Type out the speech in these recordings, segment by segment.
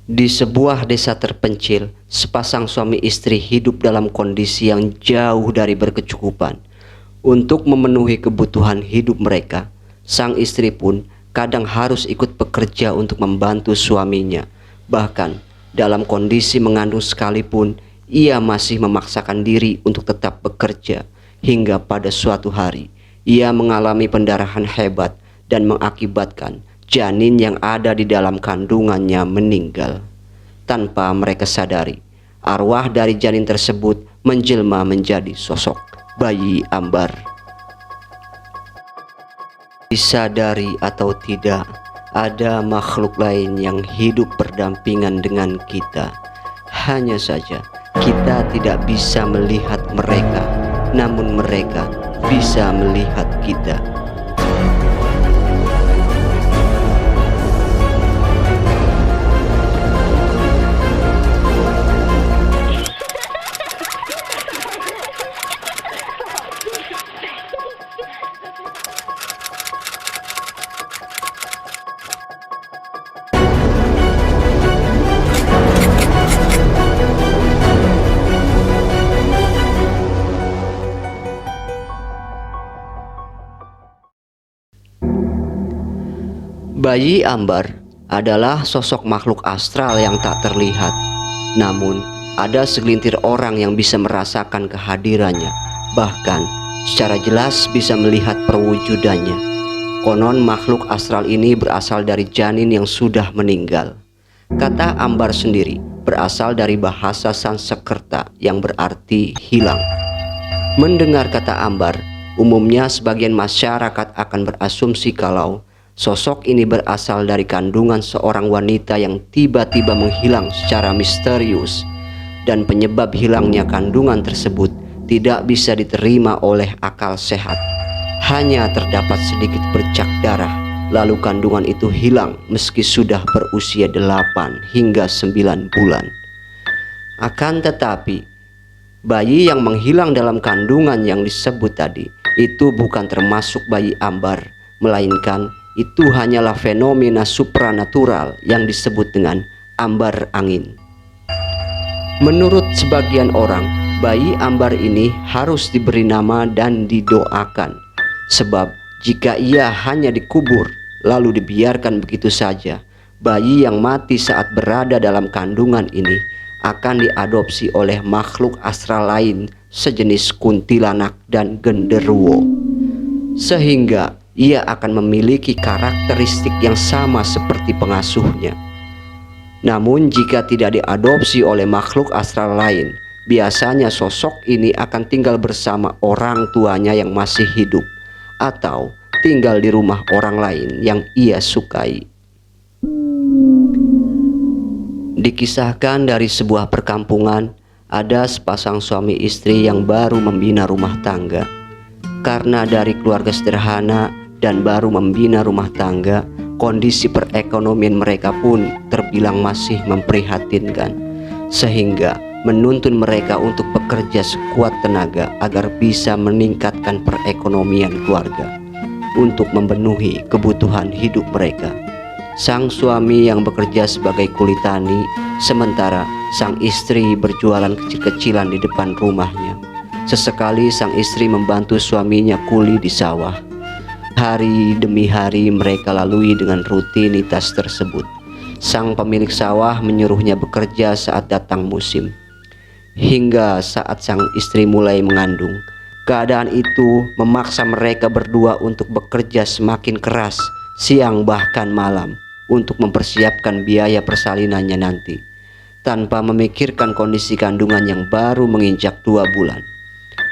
Di sebuah desa terpencil, sepasang suami istri hidup dalam kondisi yang jauh dari berkecukupan. Untuk memenuhi kebutuhan hidup mereka, sang istri pun kadang harus ikut bekerja untuk membantu suaminya. Bahkan dalam kondisi mengandung sekalipun, ia masih memaksakan diri untuk tetap bekerja. Hingga pada suatu hari, ia mengalami pendarahan hebat dan mengakibatkan janin yang ada di dalam kandungannya meninggal. Tanpa mereka sadari, arwah dari janin tersebut menjelma menjadi sosok bayi Ambar. Disadari atau tidak, ada makhluk lain yang hidup berdampingan dengan kita. Hanya saja kita tidak bisa melihat mereka, namun mereka bisa melihat kita. Bayi Ambar adalah sosok makhluk astral yang tak terlihat. Namun, ada segelintir orang yang bisa merasakan kehadirannya, bahkan secara jelas bisa melihat perwujudannya. Konon makhluk astral ini berasal dari janin yang sudah meninggal. Kata Ambar sendiri berasal dari bahasa Sanskerta yang berarti hilang. Mendengar kata Ambar, umumnya sebagian masyarakat akan berasumsi kalau sosok ini berasal dari kandungan seorang wanita yang tiba-tiba menghilang secara misterius, dan penyebab hilangnya kandungan tersebut tidak bisa diterima oleh akal sehat. Hanya terdapat sedikit bercak darah, lalu kandungan itu hilang meski sudah berusia 8 hingga 9 bulan. Akan tetapi, bayi yang menghilang dalam kandungan yang disebut tadi itu bukan termasuk bayi Ambar, melainkan itu hanyalah fenomena supranatural yang disebut dengan ambar angin. Menurut sebagian orang, bayi Ambar ini harus diberi nama dan didoakan. Sebab jika ia hanya dikubur lalu dibiarkan begitu saja, bayi yang mati saat berada dalam kandungan ini akan diadopsi oleh makhluk astral lain sejenis kuntilanak dan genderuwo, sehingga ia akan memiliki karakteristik yang sama seperti pengasuhnya. Namun jika tidak diadopsi oleh makhluk astral lain, biasanya sosok ini akan tinggal bersama orang tuanya yang masih hidup, atau tinggal di rumah orang lain yang ia sukai. Dikisahkan dari sebuah perkampungan, ada sepasang suami istri yang baru membina rumah tangga. Karena dari keluarga sederhana dan baru membina rumah tangga, kondisi perekonomian mereka pun terbilang masih memprihatinkan, sehingga menuntun mereka untuk bekerja sekuat tenaga agar bisa meningkatkan perekonomian keluarga untuk memenuhi kebutuhan hidup mereka. Sang suami yang bekerja sebagai kuli tani, sementara sang istri berjualan kecil-kecilan di depan rumahnya. Sesekali sang istri membantu suaminya kuli di sawah. Hari demi hari mereka lalui dengan rutinitas tersebut. Sang pemilik sawah menyuruhnya bekerja saat datang musim. Hingga saat sang istri mulai mengandung, keadaan itu memaksa mereka berdua untuk bekerja semakin keras, siang bahkan malam, untuk mempersiapkan biaya persalinannya nanti, tanpa memikirkan kondisi kandungan yang baru menginjak 2 bulan.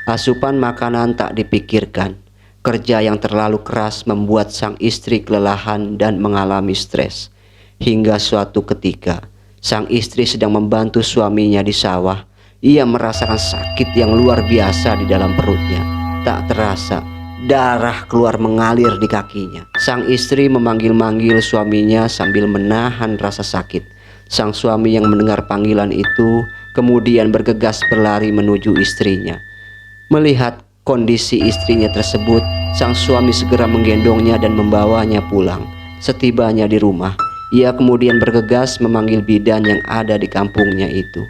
Asupan makanan tak dipikirkan. Kerja yang terlalu keras membuat sang istri kelelahan dan mengalami stres. Hingga suatu ketika, sang istri sedang membantu suaminya di sawah, ia merasakan sakit yang luar biasa di dalam perutnya. Tak terasa, darah keluar mengalir di kakinya. Sang istri memanggil-manggil suaminya sambil menahan rasa sakit. Sang suami yang mendengar panggilan itu kemudian bergegas berlari menuju istrinya. Melihat kondisi istrinya tersebut, sang suami segera menggendongnya dan membawanya pulang. Setibanya di rumah, Ia kemudian bergegas memanggil bidan yang ada di kampungnya itu.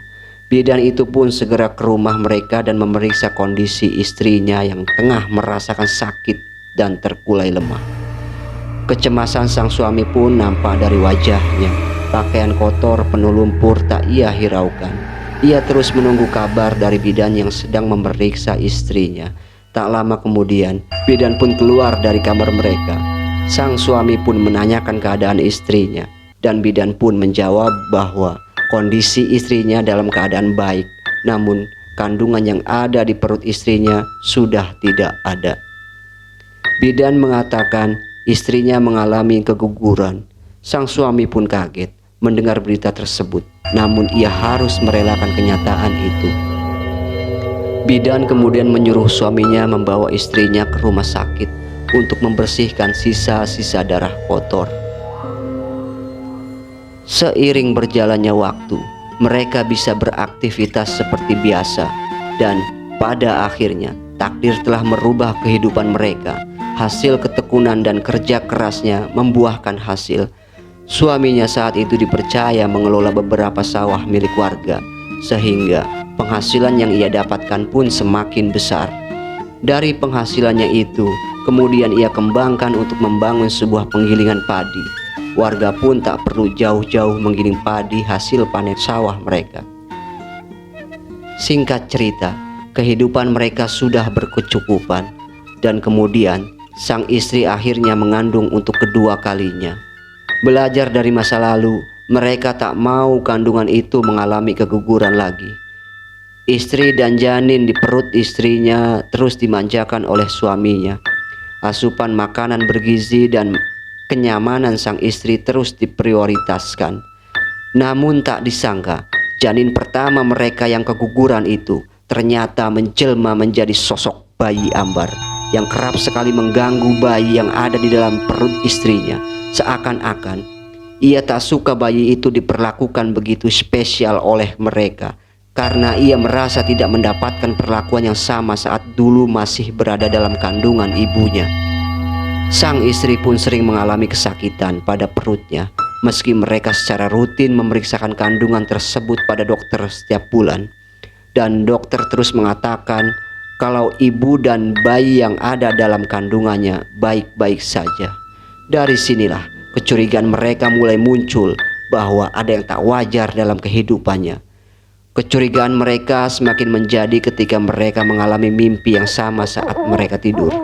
Bidan itu pun segera ke rumah mereka dan memeriksa kondisi istrinya yang tengah merasakan sakit dan terkulai lemah. Kecemasan sang suami pun nampak dari wajahnya. Pakaian kotor penuh lumpur tak ia hiraukan. Ia terus menunggu kabar dari bidan yang sedang memeriksa istrinya. Tak lama kemudian, bidan pun keluar dari kamar mereka. Sang suami pun menanyakan keadaan istrinya, dan bidan pun menjawab bahwa kondisi istrinya dalam keadaan baik, namun kandungan yang ada di perut istrinya sudah tidak ada. Bidan mengatakan istrinya mengalami keguguran. Sang suami pun kaget mendengar berita tersebut, namun ia harus merelakan kenyataan itu. Bidan kemudian menyuruh suaminya membawa istrinya ke rumah sakit untuk membersihkan sisa-sisa darah kotor. Seiring berjalannya waktu, mereka bisa beraktivitas seperti biasa, dan pada akhirnya takdir telah merubah kehidupan mereka. Hasil ketekunan dan kerja kerasnya membuahkan hasil. Suaminya saat itu dipercaya mengelola beberapa sawah milik warga, sehingga penghasilan yang ia dapatkan pun semakin besar. Dari penghasilannya itu, kemudian ia kembangkan untuk membangun sebuah penggilingan padi. Warga pun tak perlu jauh-jauh menggiling padi hasil panen sawah mereka. Singkat cerita, kehidupan mereka sudah berkecukupan, dan kemudian sang istri akhirnya mengandung untuk kedua kalinya. Belajar dari masa lalu, mereka tak mau kandungan itu mengalami keguguran lagi. Istri dan janin di perut istrinya terus dimanjakan oleh suaminya. Asupan makanan bergizi dan kenyamanan sang istri terus diprioritaskan. Namun tak disangka, janin pertama mereka yang keguguran itu ternyata menjelma menjadi sosok bayi Ambar yang kerap sekali mengganggu bayi yang ada di dalam perut istrinya. Seakan-akan ia tak suka bayi itu diperlakukan begitu spesial oleh mereka, karena ia merasa tidak mendapatkan perlakuan yang sama saat dulu masih berada dalam kandungan ibunya. Sang istri pun sering mengalami kesakitan pada perutnya, meski mereka secara rutin memeriksakan kandungan tersebut pada dokter setiap bulan. Dan dokter terus mengatakan kalau ibu dan bayi yang ada dalam kandungannya baik-baik saja. Dari sinilah kecurigaan mereka mulai muncul bahwa ada yang tak wajar dalam kehidupannya. Kecurigaan mereka semakin menjadi ketika mereka mengalami mimpi yang sama saat mereka tidur.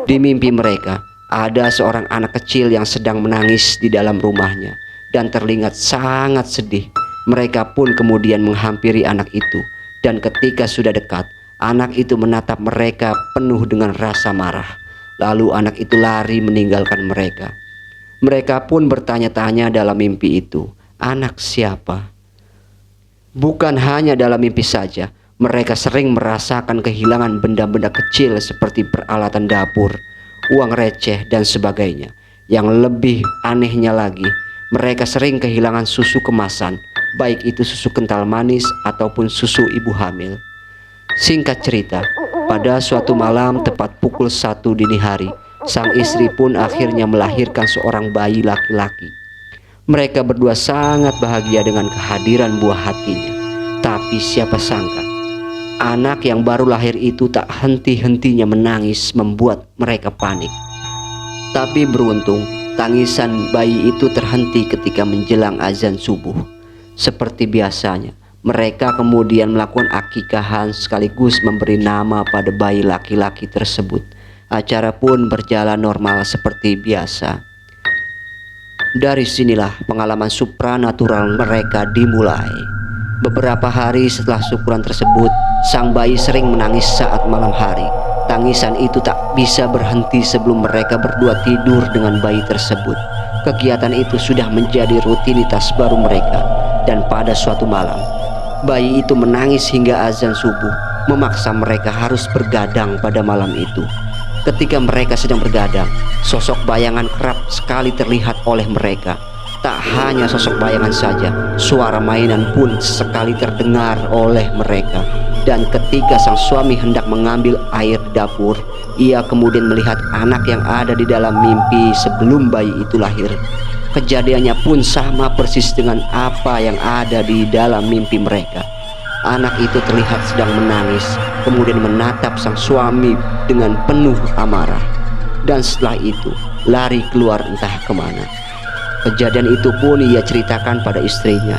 Di mimpi mereka, ada seorang anak kecil yang sedang menangis di dalam rumahnya dan terlihat sangat sedih. Mereka pun kemudian menghampiri anak itu, dan ketika sudah dekat, anak itu menatap mereka penuh dengan rasa marah. Lalu anak itu lari meninggalkan mereka. Mereka pun bertanya-tanya dalam mimpi itu, anak siapa? Bukan hanya dalam mimpi saja, mereka sering merasakan kehilangan benda-benda kecil seperti peralatan dapur, uang receh, dan sebagainya. Yang lebih anehnya lagi, mereka sering kehilangan susu kemasan, baik itu susu kental manis ataupun susu ibu hamil. Singkat cerita, pada suatu malam tepat pukul 1 dini hari, sang istri pun akhirnya melahirkan seorang bayi laki-laki. Mereka berdua sangat bahagia dengan kehadiran buah hatinya. Tapi siapa sangka, anak yang baru lahir itu tak henti-hentinya menangis membuat mereka panik. Tapi beruntung, tangisan bayi itu terhenti ketika menjelang azan subuh. Seperti biasanya, mereka kemudian melakukan akikahan sekaligus memberi nama pada bayi laki-laki tersebut. Acara pun berjalan normal seperti biasa. Dari sinilah pengalaman supranatural mereka dimulai. Beberapa hari setelah syukuran tersebut, sang bayi sering menangis saat malam hari. Tangisan itu tak bisa berhenti sebelum mereka berdua tidur dengan bayi tersebut. Kegiatan itu sudah menjadi rutinitas baru mereka. Dan pada suatu malam, bayi itu menangis hingga azan subuh, memaksa mereka harus bergadang pada malam itu. Ketika mereka sedang bergadang, sosok bayangan kerap sekali terlihat oleh mereka. Tak hanya sosok bayangan saja, suara mainan pun sekali terdengar oleh mereka. Dan ketika sang suami hendak mengambil air di dapur, ia kemudian melihat anak yang ada di dalam mimpi sebelum bayi itu lahir. Kejadiannya pun sama persis dengan apa yang ada di dalam mimpi mereka. Anak itu terlihat sedang menangis, kemudian menatap sang suami dengan penuh amarah, dan setelah itu lari keluar entah kemana. Kejadian itu pun ia ceritakan pada istrinya,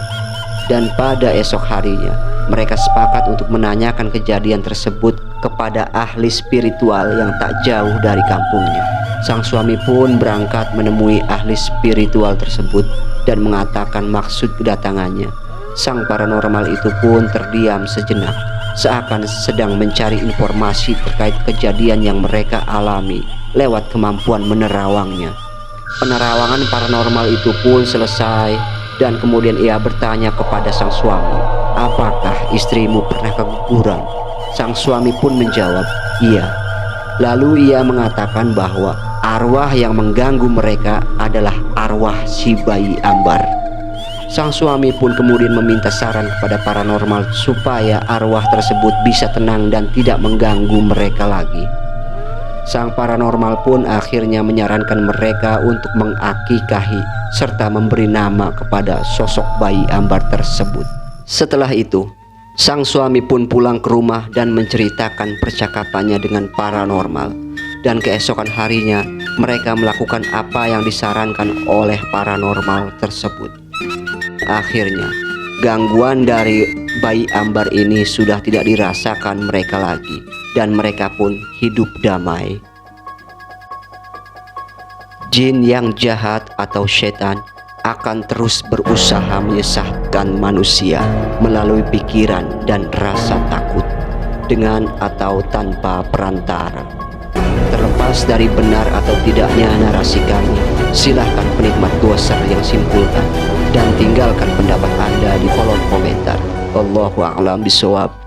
dan pada esok harinya mereka sepakat untuk menanyakan kejadian tersebut kepada ahli spiritual yang tak jauh dari kampungnya. Sang suami pun berangkat menemui ahli spiritual tersebut dan mengatakan maksud kedatangannya. Sang paranormal itu pun terdiam sejenak, seakan sedang mencari informasi terkait kejadian yang mereka alami lewat kemampuan menerawangnya. Penerawangan paranormal itu pun selesai, dan kemudian ia bertanya kepada sang suami, "Apakah istrimu pernah keguguran?" Sang suami pun menjawab, "Iya." Lalu ia mengatakan bahwa arwah yang mengganggu mereka adalah arwah si bayi Ambar. Sang suami pun kemudian meminta saran kepada paranormal supaya arwah tersebut bisa tenang dan tidak mengganggu mereka lagi. Sang paranormal pun akhirnya menyarankan mereka untuk mengakikahi serta memberi nama kepada sosok bayi Ambar tersebut. Setelah itu, sang suami pun pulang ke rumah dan menceritakan percakapannya dengan paranormal. Dan keesokan harinya mereka melakukan apa yang disarankan oleh paranormal tersebut. Akhirnya gangguan dari bayi Ambar ini sudah tidak dirasakan mereka lagi, dan mereka pun hidup damai. Jin yang jahat atau setan akan terus berusaha menyesatkan manusia melalui pikiran dan rasa takut, dengan atau tanpa perantara. Terlepas dari benar atau tidaknya narasi kami, silahkan penikmat dosa yang simpulkan dan tinggalkan pendapat Anda di kolom komentar. Allahu a'lam bishawab.